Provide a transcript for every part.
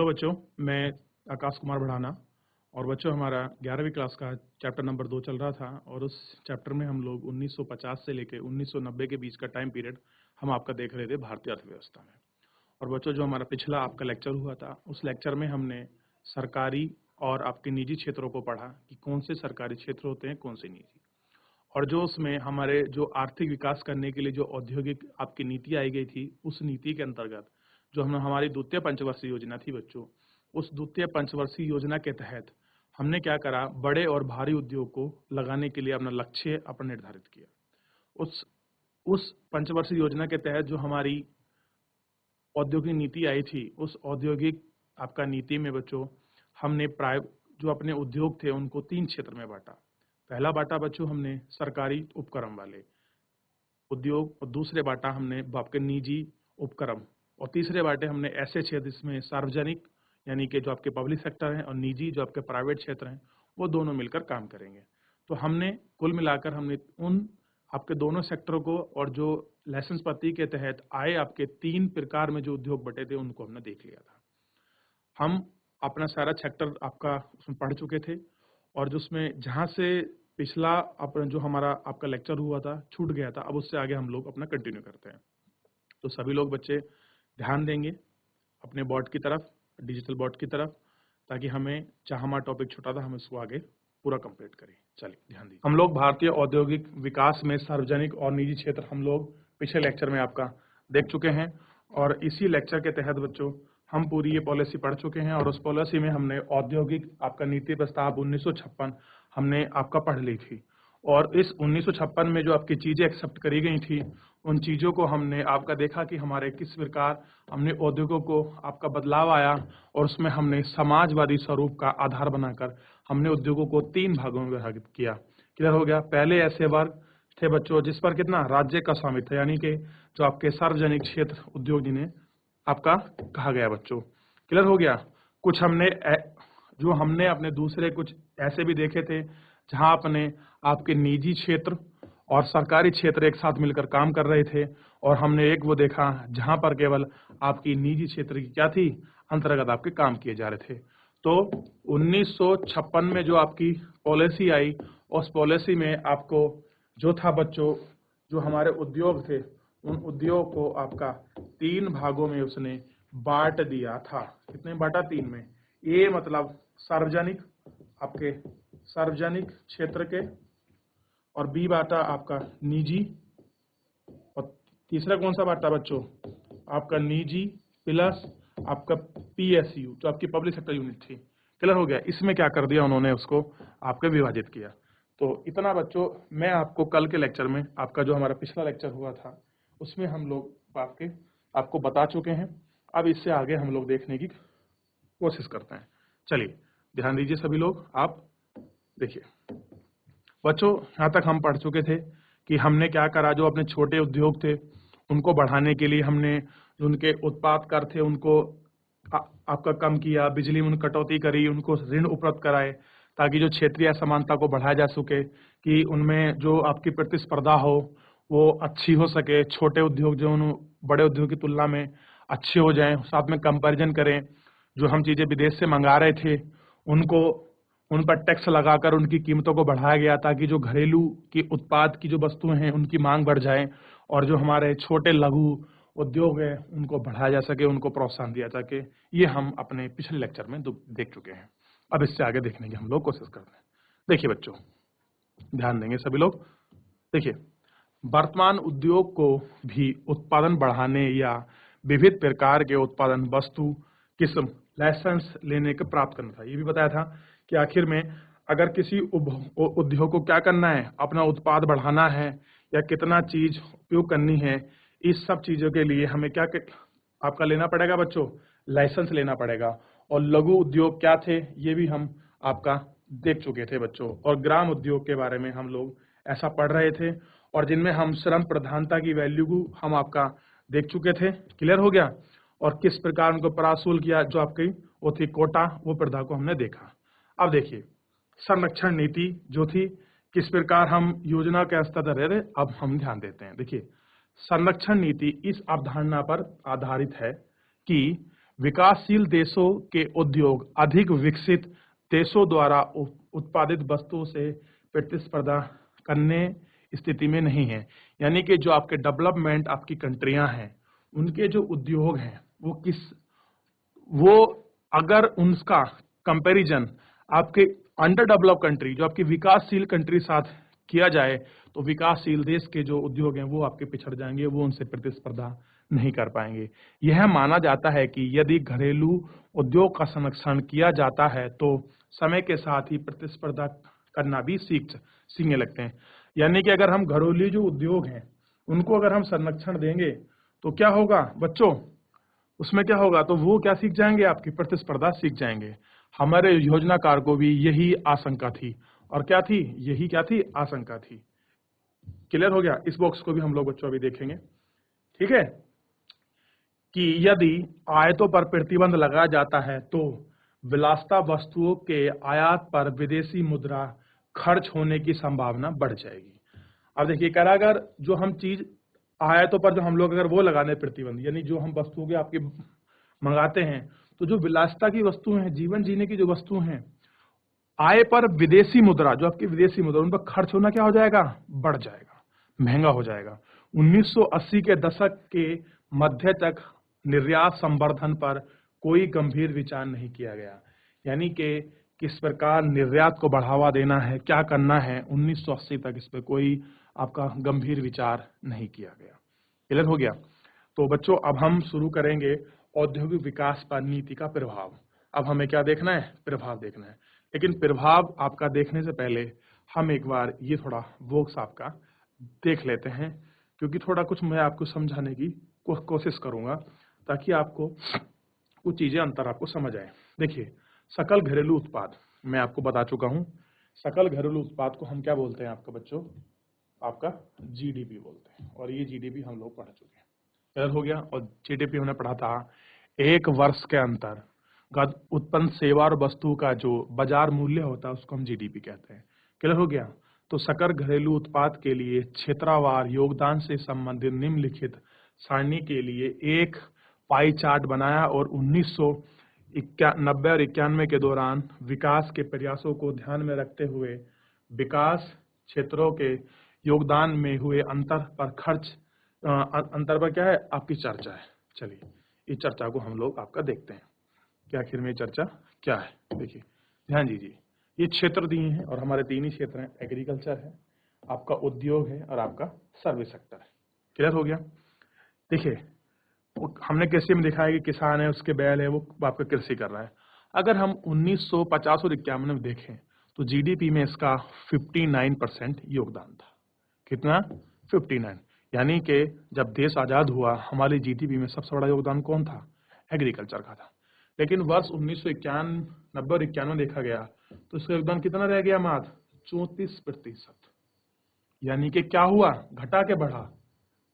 Hello बच्चों, मैं आकाश कुमार बढ़ाना। और बच्चों, हमारा 11वीं क्लास का चैप्टर नंबर 2 चल रहा था और उस चैप्टर में हम लोग 1950 से लेकर 1990 के बीच का टाइम पीरियड हम आपका देख रहे थे भारतीय अर्थव्यवस्था में। और बच्चों, जो हमारा पिछला आपका लेक्चर हुआ था, उस लेक्चर में हमने सरकारी और आपके निजी क्षेत्रों को पढ़ा कि कौन से सरकारी क्षेत्र होते हैं, कौन से निजी। और जो उसमें हमारे जो आर्थिक विकास करने के लिए जो औद्योगिक आपकी नीति आई गई थी, उस नीति के अंतर्गत जो हमारी द्वितीय पंचवर्षीय योजना थी बच्चों, उस द्वितीय पंचवर्षीय योजना के तहत हमने क्या करा, बड़े और भारी उद्योग को लगाने के लिए अपना लक्ष्य अपना निर्धारित किया। उस पंचवर्षीय योजना के तहत जो हमारी औद्योगिक नीति आई थी, उस औद्योगिक आपका नीति में बच्चों हमने जो अपने उद्योग थे उनको 3 क्षेत्र में बांटा। पहला बांटा बच्चों हमने सरकारी उपक्रम वाले उद्योग, और दूसरे बांटा हमने आपके निजी उपक्रम, और तीसरे बांटे हमने ऐसे क्षेत्र जिसमें सार्वजनिक यानी कि जो आपके पब्लिक सेक्टर हैं और निजी जो आपके प्राइवेट क्षेत्र हैं, वो दोनों मिलकर काम करेंगे। तो हमने कुल मिलाकर हमने उन आपके दोनों सेक्टरों को और जो लाइसेंस पत्ती के तहत आए आपके 3 प्रकार में जो उद्योग बटे थे उनको हमने देख लिया था। हम अपना सारा सेक्टर आपका उसमें पढ़ चुके थे, और जो उसमें जहाँ से पिछला अपना जो हमारा आपका लेक्चर हुआ था छूट गया था, अब उससे आगे हम लोग अपना कंटिन्यू करते हैं। तो सभी लोग बच्चे ध्यान देंगे अपने बोर्ड की तरफ, डिजिटल बोर्ड की तरफ, ताकि हमें जहाँ हमारा टॉपिक छूटा था हम इसको आगे पूरा कंप्लीट करें। चलिए ध्यान दीजिए। हम लोग भारतीय औद्योगिक विकास में सार्वजनिक और निजी क्षेत्र हम लोग पिछले लेक्चर में आपका देख चुके हैं, और इसी लेक्चर के तहत बच्चों हम पूरी ये पॉलिसी पढ़ चुके हैं। और उस पॉलिसी में हमने औद्योगिक आपका नीति प्रस्ताव 1956 हमने आपका पढ़ ली थी, और इस 1956 में जो आपकी चीजें एक्सेप्ट करी गई थी, उन चीजों को हमने आपका देखा कि हमारे किस प्रकार हमने उद्योगों को आपका बदलाव आया, और उसमें हमने समाजवादी स्वरूप का आधार बनाकर हमने उद्योगों को 3 भागों में विभाजित किया। क्लियर हो गया। पहले ऐसे वर्ग थे बच्चों जिस पर कितना राज्य का स्वामित्व है, यानी कि जो आपके सार्वजनिक क्षेत्र उद्योग जिन्हें आपका कहा गया बच्चों। क्लियर हो गया। कुछ हमने अपने दूसरे कुछ ऐसे भी देखे थे जहां अपने आपके निजी क्षेत्र और सरकारी क्षेत्र एक साथ मिलकर काम कर रहे थे, और हमने एक वो देखा जहां पर केवल आपकी निजी क्षेत्र की क्या थी, अंतर्गत आपके काम किए जा रहे थे। तो 1956 में जो आपकी पॉलिसी आई, उस पॉलिसी में आपको जो था बच्चों, जो हमारे उद्योग थे, उन उद्योग को आपका 3 भागों में उसने बांट दिया था। कितने बांटा? 3 में। ए मतलब सार्वजनिक, आपके सार्वजनिक क्षेत्र के, और बी बांटा आपका निजी, और तीसरा कौन सा बांटा बच्चों? आपका निजी प्लस आपका पीएसयू जो आपकी पब्लिक सेक्टर यूनिट थी। क्लियर हो गया। इसमें क्या कर दिया उन्होंने, उसको आपके विभाजित किया। तो इतना बच्चों मैं आपको कल के लेक्चर में, आपका जो हमारा पिछला लेक्चर हुआ था उसमें हम लोग आपको बता चुके हैं। अब इससे आगे हम लोग देखने की कोशिश करते हैं। चलिए ध्यान दीजिए सभी लोग। आप देखिए बच्चों, यहाँ तक हम पढ़ चुके थे कि हमने क्या करा, जो अपने छोटे उद्योग थे उनको बढ़ाने के लिए हमने जो उनके उत्पाद कर थे उनको आपका कम किया, बिजली में कटौती करी, उनको ऋण उपलब्ध कराए ताकि जो क्षेत्रीय असमानता को बढ़ाया जा सके, कि उनमें जो आपकी प्रतिस्पर्धा हो वो अच्छी हो सके, छोटे उद्योग जो उन बड़े उद्योग की तुलना में अच्छे हो जाएं, साथ में कंपैरिजन करें। जो हम चीज़ें विदेश से मंगा रहे थे उन पर टैक्स लगाकर उनकी कीमतों को बढ़ाया गया ताकि जो घरेलू की उत्पाद की जो वस्तुएं हैं उनकी मांग बढ़ जाए, और जो हमारे छोटे लघु उद्योग है उनको बढ़ाया जा सके, उनको प्रोत्साहन दिया जा सके। ये हम अपने पिछले लेक्चर में देख चुके हैं। अब इससे आगे देखने की हम लोग कोशिश करते हैं। देखिए बच्चों, ध्यान देंगे सभी लोग। देखिए, वर्तमान उद्योग को भी उत्पादन बढ़ाने या विविध प्रकार के उत्पादन वस्तु किस्म लाइसेंस लेने के प्राप्त करना था। ये भी बताया था कि आखिर में अगर किसी उद्योग को क्या करना है, अपना उत्पाद बढ़ाना है या कितना चीज उपयोग करनी है, इस सब चीजों के लिए हमें क्या आपका लेना पड़ेगा बच्चों, लाइसेंस लेना पड़ेगा। और लघु उद्योग क्या थे ये भी हम आपका देख चुके थे बच्चों, और ग्राम उद्योग के बारे में हम लोग ऐसा पढ़ रहे थे, और जिनमें हम श्रम प्रधानता की वैल्यू को हम आपका देख चुके थे। क्लियर हो गया। और किस प्रकार उनको प्रासूल किया, जो आपकी वो थी कोटा, वो प्रथा को हमने देखा। अब देखिए, संरक्षण नीति जो थी, किस प्रकार हम योजना के स्तर पर रहे थे, अब हम ध्यान देते हैं। देखिए, संरक्षण नीति इस अवधारणा पर आधारित है कि विकासशील देशों के उद्योग अधिक विकसित देशों द्वारा उत्पादित वस्तुओं से प्रतिस्पर्धा करने स्थिति में नहीं है। यानी कि जो आपके डेवलपमेंट आपकी कंट्रियां हैं, उनके जो उद्योग हैं वो अगर उनका कंपैरिजन आपके अंडर डेवलप कंट्री, जो आपकी विकासशील कंट्री साथ किया जाए, तो विकासशील देश के जो उद्योग हैं वो आपके पिछड़ जाएंगे, वो उनसे प्रतिस्पर्धा नहीं कर पाएंगे। यह माना जाता है कि यदि घरेलू उद्योग का संरक्षण किया जाता है तो समय के साथ ही प्रतिस्पर्धा करना भी सीखने लगते हैं। यानी कि अगर हम घरेलू जो उद्योग हैं उनको अगर हम संरक्षण देंगे तो क्या होगा बच्चों, उसमें क्या होगा, तो वो क्या सीख जाएंगे, आपकी प्रतिस्पर्धा सीख जाएंगे। हमारे योजनाकार को भी यही आशंका थी, और क्या थी, यही क्या थी, आशंका थी। क्लियर हो गया। इस बॉक्स को भी हम लोग बच्चों अभी देखेंगे, ठीक है, कि यदि आयातों पर प्रतिबंध लगाया जाता है तो विलासिता वस्तुओं के आयात पर विदेशी मुद्रा खर्च होने की संभावना बढ़ जाएगी। अब देखिए कह रहा, अगर जो हम चीज आयातों पर जो हम लोग अगर वो लगाने प्रतिबंध, यानी जो हम वस्तुओं के आपके मंगाते हैं, तो जो विलासिता की वस्तुएं हैं, जीवन जीने की जो वस्तुएं हैं, आय पर विदेशी मुद्रा, जो आपकी विदेशी मुद्रा, उन पर खर्च होना क्या हो जाएगा, बढ़ जाएगा, महंगा हो जाएगा। 1980 के दशक के मध्य तक निर्यात संवर्धन पर कोई गंभीर विचार नहीं किया गया। यानी कि किस प्रकार निर्यात को बढ़ावा देना है, क्या करना है, 1980 तक इस पर कोई आपका गंभीर विचार नहीं किया गया। क्लियर हो गया। तो बच्चों अब हम शुरू करेंगे औद्योगिक विकास पर नीति का प्रभाव। अब हमें क्या देखना है, प्रभाव देखना है। लेकिन प्रभाव आपका देखने से पहले हम एक बार ये थोड़ा बॉक्स आपका देख लेते हैं, क्योंकि थोड़ा कुछ मैं आपको समझाने की कोशिश करूंगा ताकि आपको कुछ चीजें अंतर आपको समझ आए। देखिए, सकल घरेलू उत्पाद मैं आपको बता चुका हूं। सकल घरेलू उत्पाद को हम क्या बोलते हैं आपका बच्चों, आपका जीडीपी बोलते हैं, और ये जीडीपी हम लोग पढ़ चुके हैं। क्लियर हो गया। और जीडीपी हमने पढ़ा था एक वर्ष के अंतर उत्पन्न सेवा और वस्तु का जो बाजार मूल्य होता है उसको हम जीडीपी कहते हैं। क्लियर हो गया। तो सकल घरेलू उत्पाद के लिए क्षेत्रवार योगदान से संबंधित निम्नलिखित सारणी के लिए एक पाई चार्ट बनाया, और 1990 और 91 के दौरान विकास के प्रयासों को ध्यान में रखते हुए विकास क्षेत्रों के योगदान में हुए अंतर पर क्या है, आपकी चर्चा है। चलिए इस चर्चा को हम लोग आपका देखते हैं कि आखिर में चर्चा क्या है। देखिए ध्यान दीजिए, ये क्षेत्र दिए हैं और हमारे तीन ही क्षेत्र हैं, एग्रीकल्चर है, आपका उद्योग है, और आपका सर्विस सेक्टर है। क्लियर हो गया। देखिए हमने कृषि में देखा है कि किसान है, उसके बैल है, वो आपका कृषि कर रहा है। अगर हम 1950 और 51 में देखें तो जीडीपी में इसका 59% योगदान था। कितना, 59। यानी कि जब देश आजाद हुआ, हमारी जीडीपी में सबसे बड़ा योगदान कौन था, एग्रीकल्चर का था। लेकिन वर्ष 1991 और 91 देखा गया तो इसका योगदान कितना रह गया, मात्र 34%। यानी कि क्या हुआ, घटा के बढ़ा।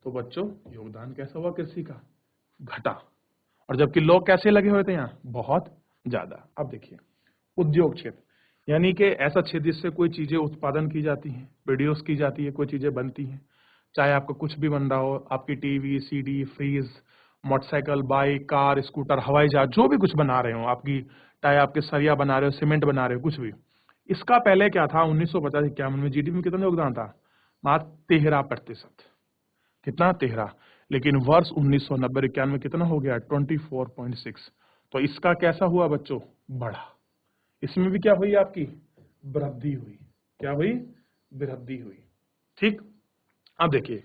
तो बच्चों योगदान कैसा हुआ कृषि का, घटा, और जबकि लोग कैसे लगे हुए थे यहाँ, बहुत ज्यादा। अब देखिए उद्योग क्षेत्र, यानी कि ऐसा क्षेत्र जिससे कोई चीजें उत्पादन की जाती हैं, प्रोड्यूस की जाती है, कोई चीजें बनती हैं, चाहे आपका कुछ भी बन रहा हो, आपकी TV, CD, fridge, motorcycle, bike, car, scooter, हवाई जहाज, जो भी कुछ बना रहे हो, आपकी चाहे आपके सरिया बना रहे हो, सीमेंट बना रहे हो, कुछ भी। इसका पहले क्या था, 1950-51 में जीडीपी में कितना योगदान था, मात्र 13%। कितना, 13। लेकिन वर्ष 1990-91 में कितना हो गया, 24.6। तो इसका कैसा हुआ बच्चों, बढ़ा। इसमें भी क्या हुई, आपकी वृद्धि हुई। क्या हुई, वृद्धि हुई। ठीक। अब देखिए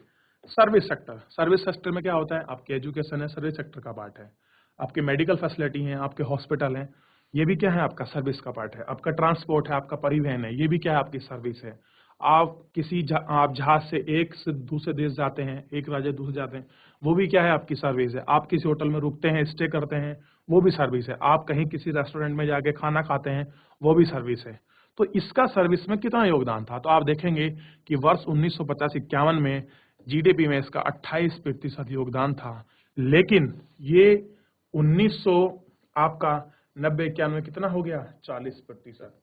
सर्विस सेक्टर। सर्विस सेक्टर में क्या होता है, आपके एजुकेशन है, सर्विस सेक्टर का पार्ट है। आपके मेडिकल फैसिलिटी है, आपके हॉस्पिटल है, ये भी क्या है, आपका सर्विस का पार्ट है। आपका ट्रांसपोर्ट है, आपका परिवहन है, ये भी क्या है, आपकी सर्विस है। आप जहाज से एक से दूसरे देश जाते हैं, एक राज्य दूसरे जाते हैं, वो भी क्या है, आपकी सर्विस है। आप किसी होटल में रुकते हैं, स्टे करते हैं, वो भी सर्विस है। आप कहीं किसी रेस्टोरेंट में जाके खाना खाते हैं, वो भी सर्विस है। तो इसका सर्विस में कितना योगदान था, तो आप देखेंगे कि वर्ष 1950-51 में जीडीपी में इसका 28% योगदान था। लेकिन ये 1900 आपका 90-91 में कितना हो गया, 40%।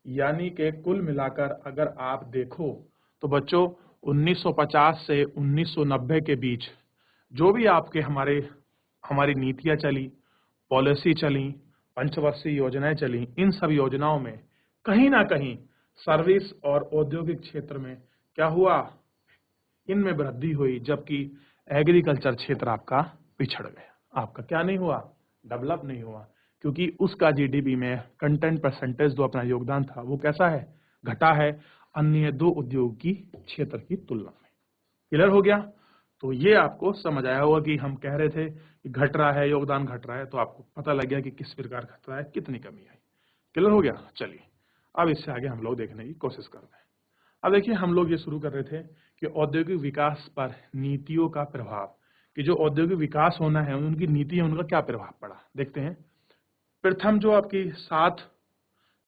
यानी कि कुल मिलाकर अगर आप देखो तो बच्चों 1950 से 1990 के बीच जो भी आपके हमारी नीतियां चली, पॉलिसी चली, पंचवर्षीय योजनाएं चली, इन सब योजनाओं में कहीं ना कहीं सर्विस और औद्योगिक क्षेत्र में क्या हुआ, इनमें वृद्धि हुई, जबकि एग्रीकल्चर क्षेत्र आपका पिछड़ गया। आपका क्या नहीं हुआ, डेवलप नहीं हुआ, क्योंकि उसका जीडीपी में कंटेंट परसेंटेज जो अपना योगदान था वो कैसा है, घटा है अन्य दो उद्योग की क्षेत्र की तुलना में। क्लियर हो गया? तो ये आपको समझ आया होगा कि हम कह रहे थे कि घट रहा है, योगदान घट रहा है, तो आपको पता लग गया कि किस प्रकार घट रहा है, कितनी कमी आई। क्लियर हो गया? चलिए अब इससे आगे हम लोग देखने की कोशिश करते हैं। अब देखिए हम लोग ये शुरू कर रहे थे कि औद्योगिक विकास पर नीतियों का प्रभाव, कि जो औद्योगिक विकास होना है उनकी नीति है, उनका क्या प्रभाव पड़ा, देखते हैं। प्रथम जो आपकी 7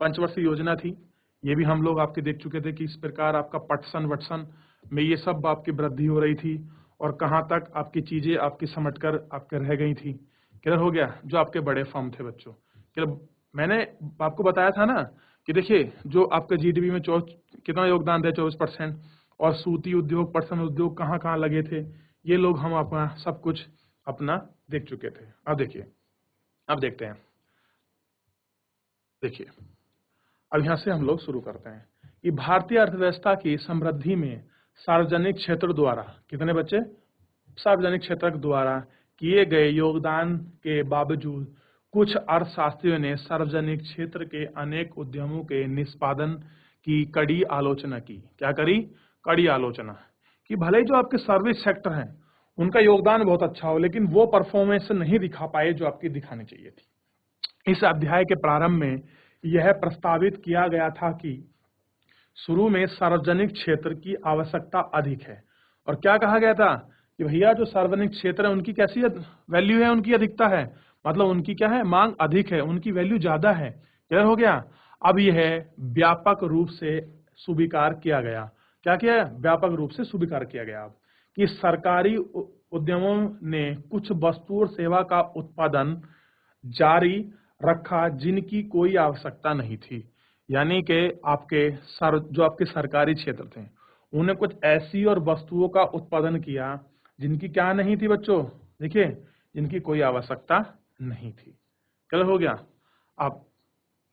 पंचवर्षीय योजना थी, ये भी हम लोग आपके देख चुके थे कि इस प्रकार आपका पटसन वटसन में ये सब आपकी वृद्धि हो रही थी और कहाँ तक आपकी चीजें आपकी समटकर आपके रह गई थी। क्लियर हो गया? जो आपके बड़े फर्म थे बच्चों, क्लियर? मैंने आपको बताया था ना कि देखिए जो आपके जीडीपी में कितना योगदान है, 24%, और सूती उद्योग, पटसन उद्योग कहाँ कहाँ लगे थे, ये लोग हम अपना सब कुछ अपना देख चुके थे। अब देखिए, अब देखते हैं। देखिए अब यहां से हम लोग शुरू करते हैं कि भारतीय अर्थव्यवस्था की समृद्धि में सार्वजनिक क्षेत्र द्वारा, कितने बच्चे, सार्वजनिक क्षेत्र द्वारा किए गए योगदान के बावजूद कुछ अर्थशास्त्रियों ने सार्वजनिक क्षेत्र के अनेक उद्यमों के निष्पादन की कड़ी आलोचना की। क्या करी? कड़ी आलोचना कि भले ही जो आपके सर्विस सेक्टर हैं उनका योगदान बहुत अच्छा हो, लेकिन वो परफॉर्मेंस नहीं दिखा पाए जो आपकी दिखानी चाहिए थी। इस अध्याय के प्रारंभ में यह प्रस्तावित किया गया था कि शुरू में सार्वजनिक क्षेत्र की आवश्यकता अधिक है, और क्या कहा गया था कि भैया जो सार्वजनिक क्षेत्र है उनकी कैसी वैल्यू है, उनकी अधिकता है, मतलब उनकी क्या है, मांग अधिक है, उनकी वैल्यू ज्यादा है। क्लियर हो गया? अब यह व्यापक रूप से स्वीकार किया गया। क्या किया? व्यापक रूप से स्वीकार किया गया अब कि सरकारी उद्यमों ने कुछ वस्तु और सेवा का उत्पादन जारी रखा जिनकी कोई आवश्यकता नहीं थी। यानी कि आपके जो आपके सरकारी क्षेत्र थे उन्हें कुछ ऐसी और वस्तुओं का उत्पादन किया जिनकी क्या नहीं थी बच्चों, देखिए, जिनकी कोई आवश्यकता नहीं थी। क्लियर हो गया? अब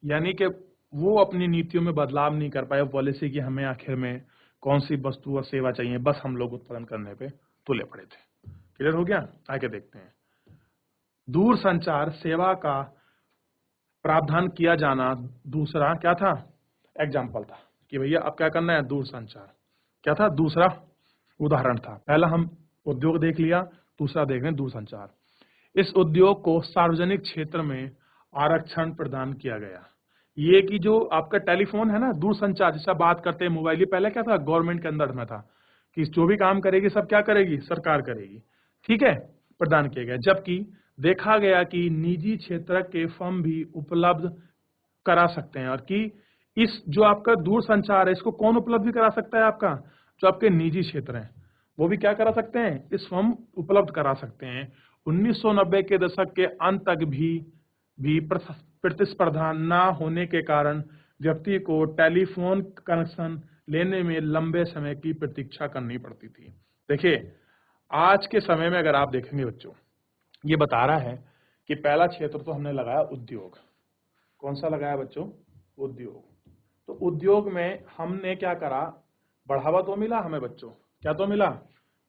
यानी कि वो अपनी नीतियों में बदलाव नहीं कर पाए पॉलिसी की, हमें आखिर में कौन सी वस्तु और सेवा चाहिए, बस हम लोग उत्पादन करने पे तुले पड़े थे। क्लियर हो गया? आगे देखते हैं। दूर संचार सेवा का प्रावधान किया जाना दूसरा क्या था, एग्जाम्पल था कि भैया अब क्या करना है, दूर संचार क्या था, दूसरा उदाहरण था। पहला हम उद्योग देख लिया, दूसरा देख रहे हैं दूर संचार। इस उद्योग को सार्वजनिक क्षेत्र में आरक्षण प्रदान किया गया। ये कि जो आपका टेलीफोन है ना, दूर संचार जिससे बात करते हैं मोबाइल, ये पहले क्या था, गवर्नमेंट के अंदर में था कि जो भी काम करेगी सब क्या करेगी, सरकार करेगी। ठीक है, प्रदान किया गया। जबकि देखा गया कि निजी क्षेत्र के फर्म भी उपलब्ध करा सकते हैं, और कि इस जो आपका दूर संचार है इसको कौन उपलब्ध भी करा सकता है, आपका जो आपके निजी क्षेत्र हैं वो भी क्या करा सकते हैं, इस फर्म उपलब्ध करा सकते हैं। 1990 के दशक के अंत तक भी प्रतिस्पर्धा न होने के कारण व्यक्ति को टेलीफोन कनेक्शन लेने में लंबे समय की प्रतीक्षा करनी पड़ती थी। देखिए आज के समय में अगर आप देखेंगे बच्चों, ये बता रहा है कि पहला क्षेत्र तो हमने लगाया उद्योग। कौन सा लगाया बच्चों, उद्योग। तो उद्योग में हमने क्या करा, बढ़ावा तो मिला हमें बच्चों, क्या तो मिला,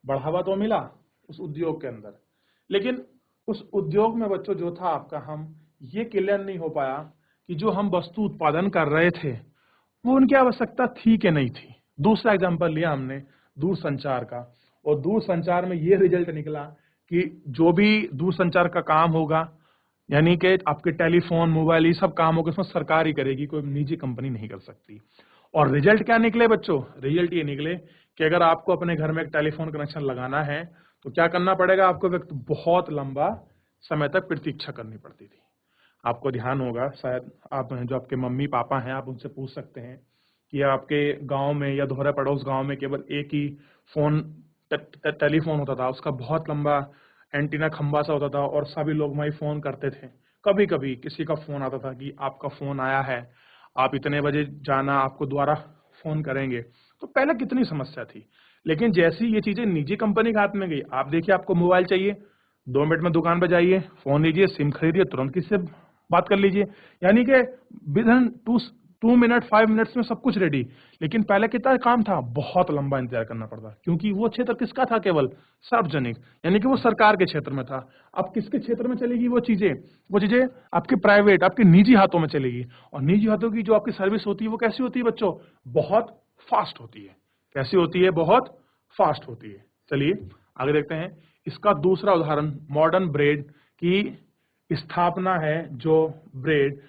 बढ़ावा तो मिला उस उद्योग के अंदर। लेकिन उस उद्योग में बच्चों जो था आपका, हम ये क्लियर नहीं हो पाया कि जो हम वस्तु उत्पादन कर रहे थे वो उनकी आवश्यकता थी कि नहीं थी। दूसरा एग्जाम्पल लिया हमने दूर संचार का, और दूर संचार में ये रिजल्ट निकला कि जो भी दूर संचार का काम होगा, यानी कि आपके टेलीफोन मोबाइल ये सब काम होगा, उसमें सरकार ही करेगी, कोई निजी कंपनी नहीं कर सकती। और रिजल्ट क्या निकले बच्चों, रिजल्ट ये निकले कि अगर आपको अपने घर में एक टेलीफोन कनेक्शन लगाना है तो क्या करना पड़ेगा आपको, बहुत लंबा समय तक प्रतीक्षा करनी पड़ती थी। आपको ध्यान होगा शायद, आप जो आपके मम्मी पापा हैं आप उनसे पूछ सकते हैं कि आपके गांव में या दोहरे पड़ोस गांव में केवल एक ही फोन टेलीफोन होता था, उसका बहुत लंबा एंटीना खंबा सा होता था और सभी लोग वहीं फोन करते थे। कभी कभी किसी का फोन आता था कि आपका फोन आया है, आप इतने बजे जाना, आपको दोबारा फोन करेंगे। तो पहले कितनी समस्या थी, लेकिन जैसी ये चीजें निजी कंपनी के हाथ में गई, आप देखिए आपको मोबाइल चाहिए 2 मिनट में दुकान पे जाइए, फोन लीजिए, सिम खरीदिए, तुरंत किसी से बात कर लीजिए। यानी कि विद इन 2 मिनट 5 मिनट्स में सब कुछ रेडी। लेकिन पहले कितना काम था, बहुत लंबा इंतजार करना पड़ता, क्योंकि वो क्षेत्र किसका था, केवल सार्वजनिक, यानी कि वो सरकार के क्षेत्र में था। अब किसके क्षेत्र में चलेगी वो चीजें आपके प्राइवेट, आपके निजी हाथों में चलेगी। और निजी हाथों की जो आपकी सर्विस होती है वो कैसी होती है बच्चों, बहुत फास्ट होती है। कैसी होती है, बहुत फास्ट होती है। चलिए आगे देखते हैं। इसका दूसरा उदाहरण मॉडर्न ब्रेड की स्थापना है, जो ब्रेड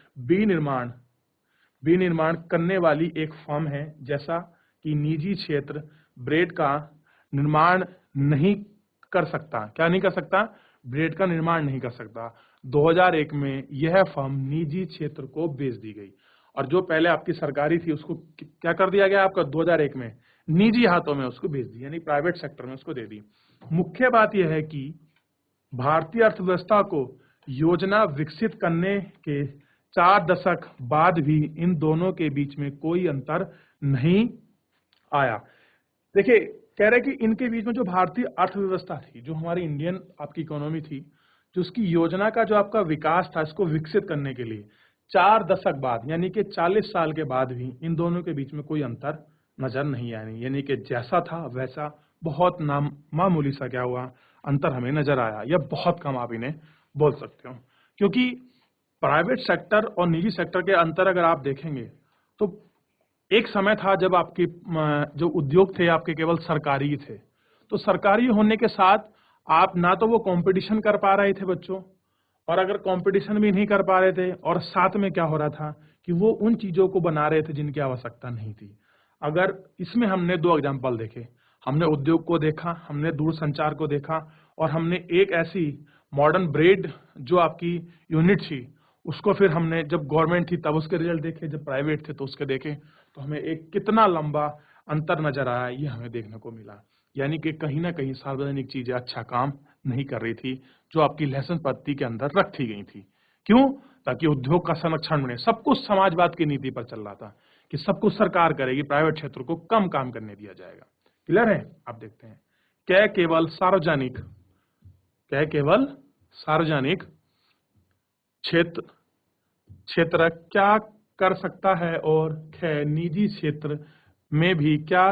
विनिर्माण करने वाली एक फर्म है। जैसा कि निजी क्षेत्र ब्रेड का निर्माण नहीं कर सकता। क्या नहीं कर सकता, ब्रेड का निर्माण नहीं कर सकता। 2001 में यह फर्म निजी क्षेत्र को बेच दी गई। और जो पहले आपकी सरकारी थी उसको क्या कर दिया गया आपका, 2001 में निजी हाथों में उसको बेच दी, यानी प्राइवेट सेक्टर में उसको दे दी। मुख्य बात यह है कि भारतीय अर्थव्यवस्था को योजना विकसित करने के 4 दशक बाद भी इन दोनों के बीच में कोई अंतर नहीं आया। देखिए कह रहे कि इनके बीच में जो भारतीय अर्थव्यवस्था थी, जो हमारी इंडियन आपकी इकोनॉमी थी, जो उसकी योजना का जो आपका विकास था, इसको विकसित करने के लिए 4 दशक बाद यानी कि 40 साल के बाद भी इन दोनों के बीच में कोई अंतर नजर नहीं आया। यानी कि जैसा था वैसा बहुत मामूली सा क्या हुआ, अंतर हमें नजर आया, या बहुत कम आप इन्हें बोल सकते हो। क्योंकि प्राइवेट सेक्टर और निजी सेक्टर के अंतर अगर आप देखेंगे तो एक समय था जब आपकी जो उद्योग थे आपके केवल सरकारी थे। तो सरकारी होने के साथ आप ना तो वो कंपटीशन कर पा रहे थे बच्चों, और अगर कंपटीशन भी नहीं कर पा रहे थे, और साथ में क्या हो रहा था कि वो उन चीजों को बना रहे थे जिनकी आवश्यकता नहीं थी। अगर इसमें हमने 2 एग्जाम्पल देखे, हमने उद्योग को देखा, हमने दूरसंचार को देखा, और हमने एक ऐसी मॉडर्न ब्रेड जो आपकी यूनिट थी उसको फिर हमने, जब गवर्नमेंट थी तब उसके रिजल्ट देखे, जब प्राइवेट थे तो उसके देखे, तो हमें एक कितना लंबा अंतर नजर आया ये हमें देखने को मिला। यानी कि कहीं ना कहीं सार्वजनिक चीजें अच्छा काम नहीं कर रही थी जो आपकी लेसन पद्धति के अंदर रखी गई थी। क्यों, ताकि उद्योग का संरक्षण बने। सब कुछ समाजवाद की नीति पर चल रहा था कि सब कुछ सरकार करेगी, प्राइवेट क्षेत्र को कम काम करने दिया जाएगा। क्लियर है। आप देखते हैं क्या केवल सार्वजनिक क्षेत्र क्या कर सकता है, और निजी क्षेत्र में भी क्या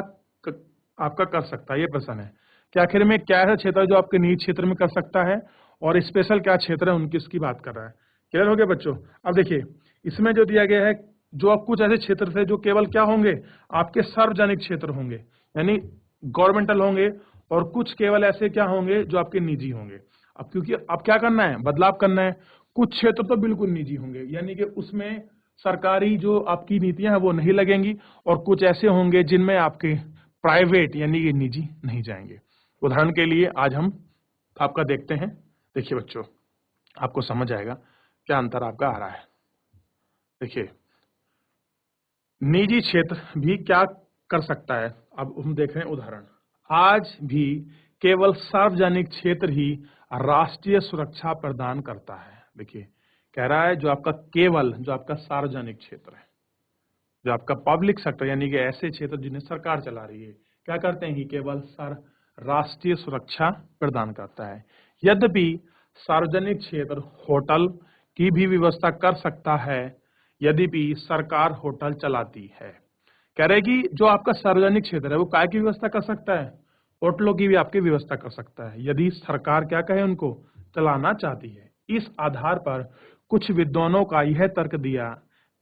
आपका कर सकता है, ये प्रश्न है कि आखिर में क्या ऐसा क्षेत्र है जो आपके निजी क्षेत्र में कर सकता है, और स्पेशल क्या क्षेत्र है उनकी इसकी बात कर रहा है। क्लियर हो गया बच्चों। अब देखिए इसमें जो दिया गया है, जो आप कुछ ऐसे क्षेत्र थे जो केवल क्या होंगे, आपके सार्वजनिक क्षेत्र होंगे, यानी गवर्नमेंटल होंगे, और कुछ केवल ऐसे क्या होंगे जो आपके निजी होंगे। अब क्योंकि अब क्या करना है, बदलाव करना है। कुछ क्षेत्र तो बिल्कुल निजी होंगे, यानी कि उसमें सरकारी जो आपकी नीतियां हैं वो नहीं लगेंगी, और कुछ ऐसे होंगे जिनमें आपके प्राइवेट यानी कि निजी नहीं जाएंगे। उदाहरण के लिए आज हम आपका देखते हैं। देखिए बच्चों, आपको समझ आएगा क्या अंतर आपका आ रहा है। देखिए निजी क्षेत्र भी क्या कर सकता है, अब हम देख रहे हैं उदाहरण। आज भी केवल सार्वजनिक क्षेत्र ही राष्ट्रीय सुरक्षा प्रदान करता है। देखिए कह रहा है जो आपका सार्वजनिक क्षेत्र है, जो आपका पब्लिक सेक्टर यानी कि ऐसे क्षेत्र जिन्हें सरकार चला रही है, क्या करते हैं कि केवल राष्ट्रीय सुरक्षा प्रदान करता है। यद्यपि सार्वजनिक क्षेत्र होटल की भी व्यवस्था कर सकता है, यद्यपि सरकार होटल चलाती है। कह रहे कि जो आपका सार्वजनिक क्षेत्र है वो काय की व्यवस्था कर सकता है, होटलों की भी आपकी व्यवस्था कर सकता है, यदि सरकार क्या कहे उनको चलाना चाहती है। इस आधार पर कुछ विद्वानों का यह तर्क दिया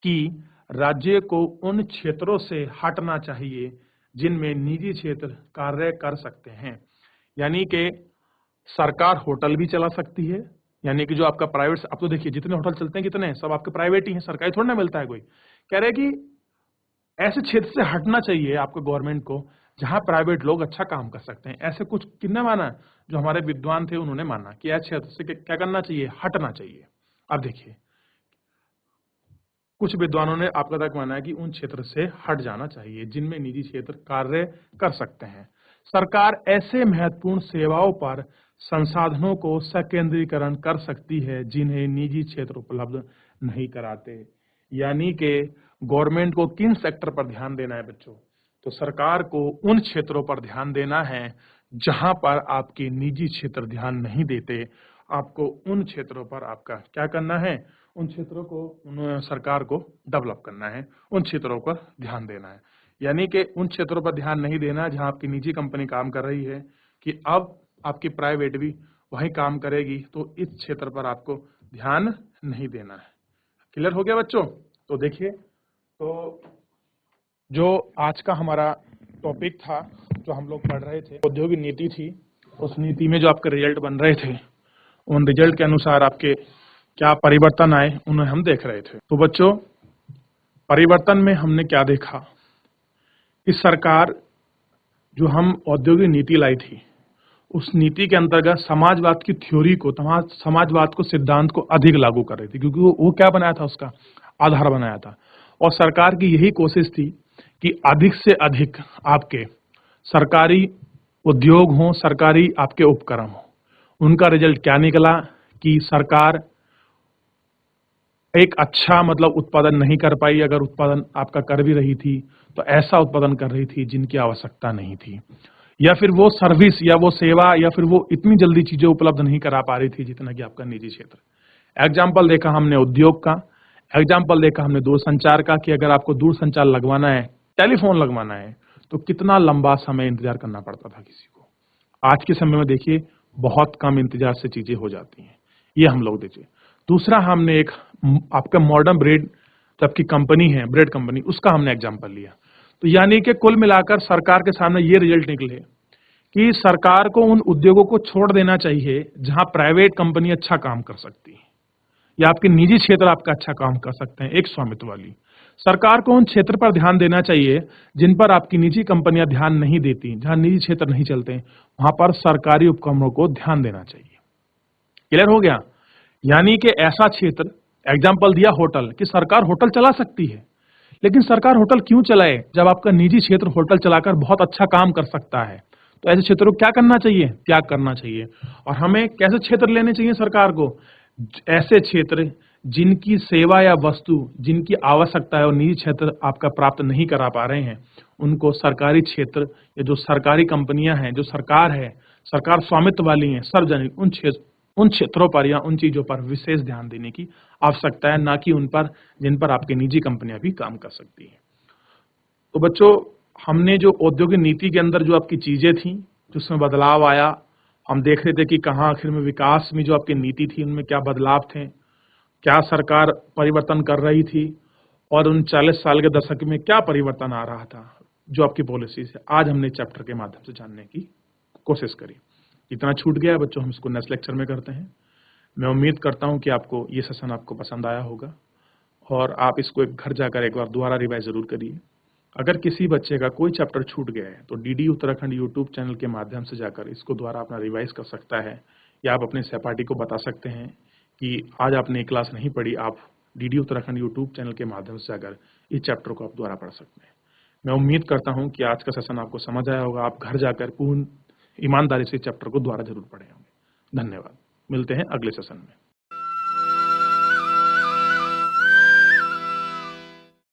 कि राज्य को उन क्षेत्रों से हटना चाहिए जिनमें निजी क्षेत्र कार्य कर सकते हैं। यानी कि सरकार होटल भी चला सकती है, यानी कि जो आपका प्राइवेट, अब तो देखिए जितने होटल चलते हैं कितने सब आपके प्राइवेट ही हैं, सरकारी थोड़ा ना मिलता है कोई। कह रहे कि ऐसे क्षेत्र से हटना चाहिए आपको गवर्नमेंट को जहां प्राइवेट लोग अच्छा काम कर सकते हैं। ऐसे कुछ किसने माना, जो हमारे विद्वान थे उन्होंने माना कि ऐसे क्षेत्र से क्या करना चाहिए, हटना चाहिए। अब देखिए कुछ विद्वानों ने आपका तक माना है कि उन क्षेत्र से हट जाना चाहिए जिनमें निजी क्षेत्र कार्य कर सकते हैं। सरकार ऐसे महत्वपूर्ण सेवाओं पर संसाधनों को संकेंद्रीकरण कर सकती है जिन्हें निजी क्षेत्र उपलब्ध नहीं कराते। यानी कि गवर्नमेंट को किन सेक्टर पर ध्यान देना है बच्चों, तो सरकार को उन क्षेत्रों पर ध्यान देना है जहां पर आपके निजी क्षेत्र ध्यान नहीं देते। आपको उन क्षेत्रों पर आपका क्या करना है, उन क्षेत्रों को सरकार को डेवलप करना है, उन क्षेत्रों पर ध्यान देना है। यानी कि उन क्षेत्रों पर ध्यान नहीं देना जहां आपकी निजी कंपनी काम कर रही है कि अब आपकी प्राइवेट भी वहीं काम करेगी, तो इस क्षेत्र पर आपको ध्यान नहीं देना है। क्लियर हो गया बच्चों? तो देखिए, तो जो आज का हमारा टॉपिक था, जो हम लोग पढ़ रहे थे, औद्योगिक नीति थी। उस नीति में जो आपके रिजल्ट बन रहे थे, उन रिजल्ट के अनुसार आपके क्या परिवर्तन आए, उन्हें हम देख रहे थे। तो बच्चों, परिवर्तन में हमने क्या देखा कि सरकार जो हम औद्योगिक नीति लाई थी, उस नीति के अंतर्गत समाजवाद की थ्योरी को, समाजवाद को, सिद्धांत को अधिक लागू कर रही थी, क्योंकि वो क्या बनाया था, उसका आधार बनाया था। और सरकार की यही कोशिश थी कि अधिक से अधिक आपके सरकारी उद्योग हों, सरकारी आपके उपक्रम हों। उनका रिजल्ट क्या निकला कि सरकार एक अच्छा मतलब उत्पादन नहीं कर पाई। अगर उत्पादन आपका कर भी रही थी तो ऐसा उत्पादन कर रही थी जिनकी आवश्यकता नहीं थी, या फिर वो सर्विस या वो सेवा या फिर वो इतनी जल्दी चीजें उपलब्ध नहीं करा पा रही थी जितना कि आपका निजी क्षेत्र। एग्जाम्पल देखा हमने उद्योग का, एग्जाम्पल देखा हमने दूरसंचार का, कि अगर आपको दूरसंचार लगवाना है, टेलीफोन लगवाना है, तो कितना लंबा समय इंतजार करना पड़ता था किसी को। आज के समय में देखिए बहुत कम इंतजार से चीजें हो जाती हैं। ये हम लोग देखिए। दूसरा, हमने एक आपका मॉडर्न ब्रेड जबकि कंपनी है, ब्रेड कंपनी, उसका हमने एग्जांपल लिया। तो यानी कि कुल मिलाकर सरकार के सामने ये रिजल्ट निकले कि सरकार को उन उद्योगों को छोड़ देना चाहिए जहां प्राइवेट कंपनी अच्छा काम कर सकती है या आपके निजी क्षेत्र आपका अच्छा काम कर सकते हैं, एक स्वामित्व वाली। सरकार को उन क्षेत्र पर ध्यान देना चाहिए जिन पर आपकी निजी कंपनियां ध्यान नहीं देती, जहां निजी क्षेत्र नहीं चलते, वहां पर सरकारी उपक्रमों को ध्यान देना चाहिए। क्लियर हो गया? यानी कि ऐसा क्षेत्र, एग्जाम्पल दिया होटल, कि सरकार होटल चला सकती है, लेकिन सरकार होटल क्यों चलाए जब आपका निजी क्षेत्र होटल चलाकर बहुत अच्छा काम कर सकता है? तो ऐसे क्षेत्रों को क्या करना चाहिए? त्याग करना चाहिए। और हमें कैसे क्षेत्र लेने चाहिए सरकार को? ऐसे क्षेत्र जिनकी सेवा या वस्तु, जिनकी आवश्यकता है और निजी क्षेत्र आपका प्राप्त नहीं करा पा रहे हैं, उनको सरकारी क्षेत्र या जो सरकारी कंपनियां हैं, जो सरकार है, सरकार स्वामित्व वाली हैं, सार्वजनिक, उन क्षेत्रों पर या उन चीजों पर विशेष ध्यान देने की आवश्यकता है, ना कि उन पर जिन पर आपकी निजी कंपनियां भी काम कर सकती हैं। तो बच्चों, हमने जो औद्योगिक नीति के अंदर जो आपकी चीजें थी, जिसमें बदलाव आया, हम देख रहे थे कि कहाँ आखिर में विकास में जो आपकी नीति थी उनमें क्या बदलाव थे, क्या सरकार परिवर्तन कर रही थी, और उन 40 साल के दशक में क्या परिवर्तन आ रहा था जो आपकी पॉलिसी से। आज हमने चैप्टर के माध्यम से जानने की कोशिश करी। इतना छूट गया है बच्चों, हम इसको नेक्स्ट लेक्चर में करते हैं। मैं उम्मीद करता हूं कि आपको ये सेशन आपको पसंद आया होगा और आप इसको एक घर जाकर एक बार दोबारा रिवाइज जरूर करिए। अगर किसी बच्चे का कोई चैप्टर छूट गया है तो डीडी उत्तराखंड यूट्यूब चैनल के माध्यम से जाकर इसको दोबारा अपना रिवाइज कर सकता है, या आप अपने सहपाठी को बता सकते हैं कि आज आपने क्लास नहीं पढ़ी, आप डीडी उत्तराखंड यूट्यूब चैनल के माध्यम से जाकर इस चैप्टर को आप दोबारा पढ़ सकते हैं। मैं उम्मीद करता हूं कि आज का सेशन आपको समझ आया होगा। आप घर जाकर पूर्ण ईमानदारी से चैप्टर को दोबारा जरूर पढ़े होंगे। धन्यवाद। मिलते हैं अगले सेशन में।